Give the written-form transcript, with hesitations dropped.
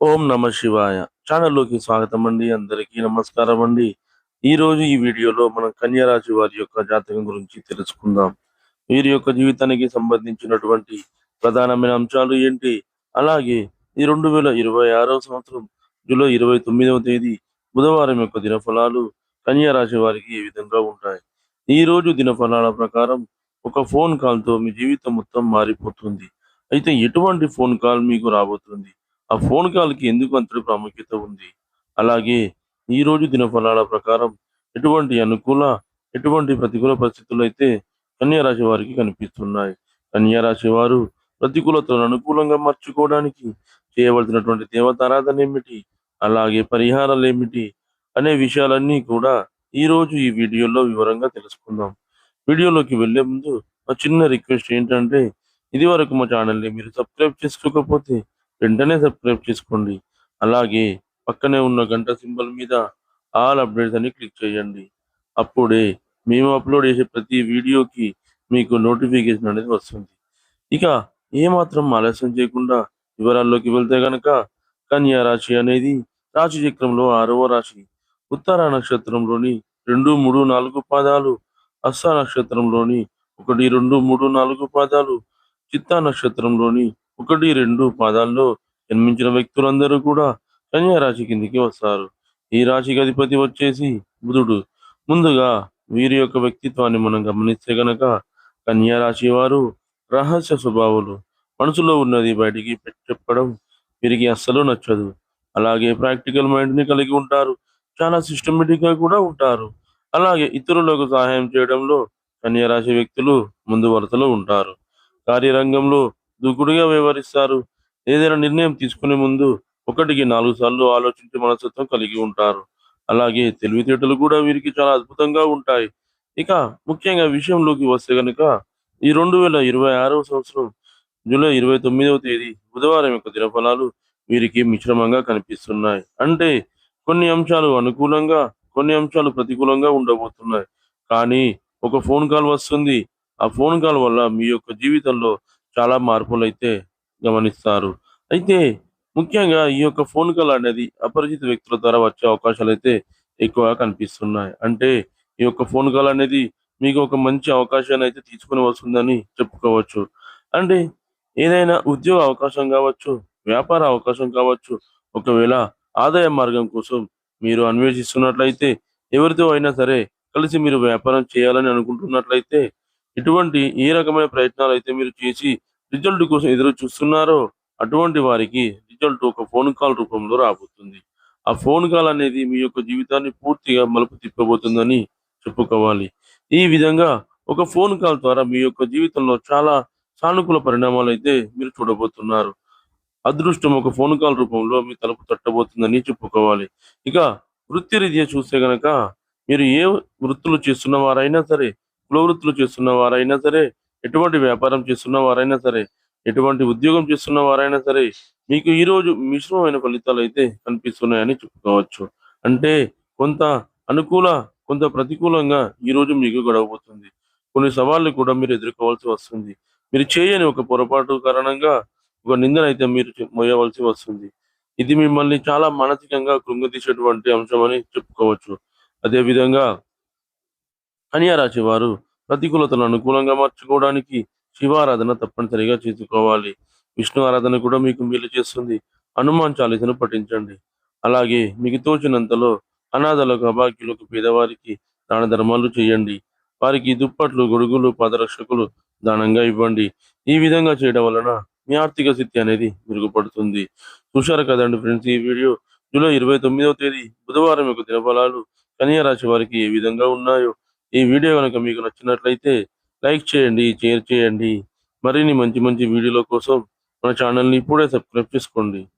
ఓం నమ శివాయ. ఛానల్‌లోకి స్వాగతం అండి. అందరికీ నమస్కారం అండి. ఈరోజు ఈ వీడియోలో మనం కన్యా రాశి వారి యొక్క జాతకం గురించి తెలుసుకుందాం. వీరి యొక్క జీవితానికి సంబంధించినటువంటి ప్రధానమైన అంశాలు ఏంటి? అలాగే ఈ 2026వ సంవత్సరం జూలై 29వ తేదీ బుధవారం యొక్క దినఫలాలు కన్యా రాశి వారికి ఏ విధంగా ఉంటాయి? ఈరోజు దినఫలాల ప్రకారం ఒక ఫోన్ కాల్‌తో మీ జీవితం మొత్తం మారిపోతుంది. అయితే ఎటువంటి ఫోన్ కాల్ మీకు రాబోతుంది? ఆ ఫోన్ కాల్‌కి ఎందుకు అంతటి ప్రాముఖ్యత ఉంది? అలాగే ఈరోజు దినఫలాల ప్రకారం ఎటువంటి అనుకూల, ఎటువంటి ప్రతికూల పరిస్థితులైతే కన్యా రాశి వారికి కనిపిస్తున్నాయి. కన్యా రాశి వారు ప్రతికూలతలను అనుకూలంగా మార్చుకోవడానికి చేయవలసినటువంటి దేవతారాధన ఏమిటి? అలాగే పరిహారాలేమిటి? అనే విషయాలన్నీ కూడా ఈరోజు ఈ వీడియోలో వివరంగా తెలుసుకుందాం. వీడియోలోకి వెళ్ళే ముందు ఒక చిన్న రిక్వెస్ట్ ఏంటంటే, ఇదివరకు మా ఛానల్‌ని మీరు సబ్స్క్రైబ్ చేసుకోకపోతే వెంటనే సబ్స్క్రైబ్ చేసుకోండి. అలాగే పక్కనే ఉన్న గంట సింబల్ మీద ఆల్ అప్డేట్స్ అని క్లిక్ చేయండి. అప్పుడే మేము అప్లోడ్ చేసే ప్రతి వీడియోకి మీకు నోటిఫికేషన్ అనేది వస్తుంది. ఇక ఏమాత్రం ఆలస్యం చేయకుండా వివరాల్లోకి వెళ్తే గనక కన్యా రాశి అనేది రాశి చక్రంలో 6వ రాశి. ఉత్తర నక్షత్రంలోని 2, 3, 4 పాదాలు, హస్త నక్షత్రంలోని 1, 2, 3, 4 పాదాలు, చిత్తా నక్షత్రంలోని 1, 2 పాదాల్లో జన్మించిన వ్యక్తులందరూ కూడా కన్యా రాశి కిందికి వస్తారు. ఈ రాశికి అధిపతి వచ్చేసి బుధుడు. ముందుగా వీరి యొక్క వ్యక్తిత్వాన్ని మనం గమనిస్తే గనక కన్యా రాశి వారు రహస్య స్వభావులు. మనసులో ఉన్నది బయటికి చెప్పడం వీరికి అస్సలు నచ్చదు. అలాగే ప్రాక్టికల్ మైండ్‌ని కలిగి ఉంటారు. చాలా సిస్టమేటిక్‌గా కూడా ఉంటారు. అలాగే ఇతరులకు సహాయం చేయడంలో కన్యా రాశి వ్యక్తులు ముందు వరుసలో ఉంటారు. కార్యరంగంలో దూకుడుగా వ్యవహరిస్తారు. ఏదైనా నిర్ణయం తీసుకునే ముందు 1కి 4 సార్లు ఆలోచించే మనస్తత్వం కలిగి ఉంటారు. అలాగే తెలివితేటలు కూడా వీరికి చాలా అద్భుతంగా ఉంటాయి. ఇక ముఖ్యంగా విషయంలోకి వస్తే గనుక ఈ 2026వ సంవత్సరం జూలై 29వ తేదీ బుధవారం యొక్క దినఫలాలు వీరికి మిశ్రమంగా కనిపిస్తున్నాయి. అంటే కొన్ని అంశాలు అనుకూలంగా, కొన్ని అంశాలు ప్రతికూలంగా ఉండబోతున్నాయి. కానీ ఒక ఫోన్ కాల్ వస్తుంది. ఆ ఫోన్ కాల్ వల్ల మీ యొక్క జీవితంలో చాలా మార్పులైతే గమనిస్తారు. అయితే ముఖ్యంగా ఈ యొక్క ఫోన్ కాల్ అనేది అపరిచిత వ్యక్తుల ద్వారా వచ్చే అవకాశాలైతే ఎక్కువగా కనిపిస్తున్నాయి. అంటే ఈ యొక్క ఫోన్ కాల్ అనేది మీకు ఒక మంచి అవకాశాన్ని అయితే తీసుకొని వస్తుందని చెప్పుకోవచ్చు. అంటే ఏదైనా ఉద్యోగ అవకాశం కావచ్చు, వ్యాపార అవకాశం కావచ్చు, ఒకవేళ ఆదాయ మార్గం కోసం మీరు అన్వేషిస్తున్నట్లయితే, ఎవరితో అయినా సరే కలిసి మీరు వ్యాపారం చేయాలని అనుకుంటున్నట్లయితే, ఇటువంటి ఏ రకమైన ప్రయత్నాలైతే మీరు చేసి రిజల్ట్ కోసం ఎదురు చూస్తున్నారో, అటువంటి వారికి రిజల్ట్ ఒక ఫోన్ కాల్ రూపంలో రాబోతుంది. ఆ ఫోన్ కాల్ అనేది మీ యొక్క జీవితాన్ని పూర్తిగా మలుపు తిప్పబోతుందని చెప్పుకోవాలి. ఈ విధంగా ఒక ఫోన్ కాల్ ద్వారా మీ యొక్క జీవితంలో చాలా సానుకూల పరిణామాలైతే మీరు చూడబోతున్నారు. అదృష్టం ఒక ఫోన్ కాల్ రూపంలో మీ తలుపు తట్టబోతుందని చెప్పుకోవాలి. ఇక వృత్తిరీత్యా చూస్తే గనక మీరు ఏ వృత్తులు చేస్తున్న వారైనా సరే, కుల వృత్తులు చేస్తున్న వారైనా సరే, ఎటువంటి వ్యాపారం చేస్తున్న వారైనా సరే, ఎటువంటి ఉద్యోగం చేస్తున్న వారైనా సరే, మీకు ఈరోజు మిశ్రమమైన ఫలితాలైతే కనిపిస్తున్నాయని చెప్పుకోవచ్చు. అంటే కొంత అనుకూల, కొంత ప్రతికూలంగా ఈరోజు మీకు గడవబోతుంది. కొన్ని సవాళ్లు కూడా మీరు ఎదుర్కోవాల్సి వస్తుంది. మీరు చేయని ఒక పొరపాటు కారణంగా ఒక నిందనైతే మీరు మోయవలసి వస్తుంది. ఇది మిమ్మల్ని చాలా మానసికంగా కృంగతీసేటువంటి అంశమని చెప్పుకోవచ్చు. అదే విధంగా కన్యా రాశి వారు ప్రతికూలతలను అనుకూలంగా మార్చుకోవడానికి శివారాధన తప్పనిసరిగా చేసుకోవాలి. విష్ణు ఆరాధన కూడా మీకు మేలు చేస్తుంది. హనుమాన్ చాలీసాను పఠించండి. అలాగే మీకు తోచినంతలో అనాథలకు, అభాగ్యులకు, పేదవారికి దాన ధర్మాలు చేయండి. వారికి దుప్పట్లు, గొడుగులు, పాదరక్షకులు దానంగా ఇవ్వండి. ఈ విధంగా చేయడం వలన మీ ఆర్థిక స్థితి అనేది మెరుగుపడుతుంది. చూశారు కదండి ఫ్రెండ్స్, ఈ వీడియో జూలై 29వ తేదీ బుధవారం యొక్క దినఫలాలు కన్యా రాశి వారికి ఏ విధంగా ఉన్నాయో. ఈ వీడియో గనుక మీకు నచ్చినట్లయితే లైక్ చేయండి, షేర్ చేయండి. మరిన్ని మంచి మంచి వీడియోల కోసం మన ఛానల్‌ని ఇప్పుడే సబ్స్క్రైబ్ చేసుకోండి.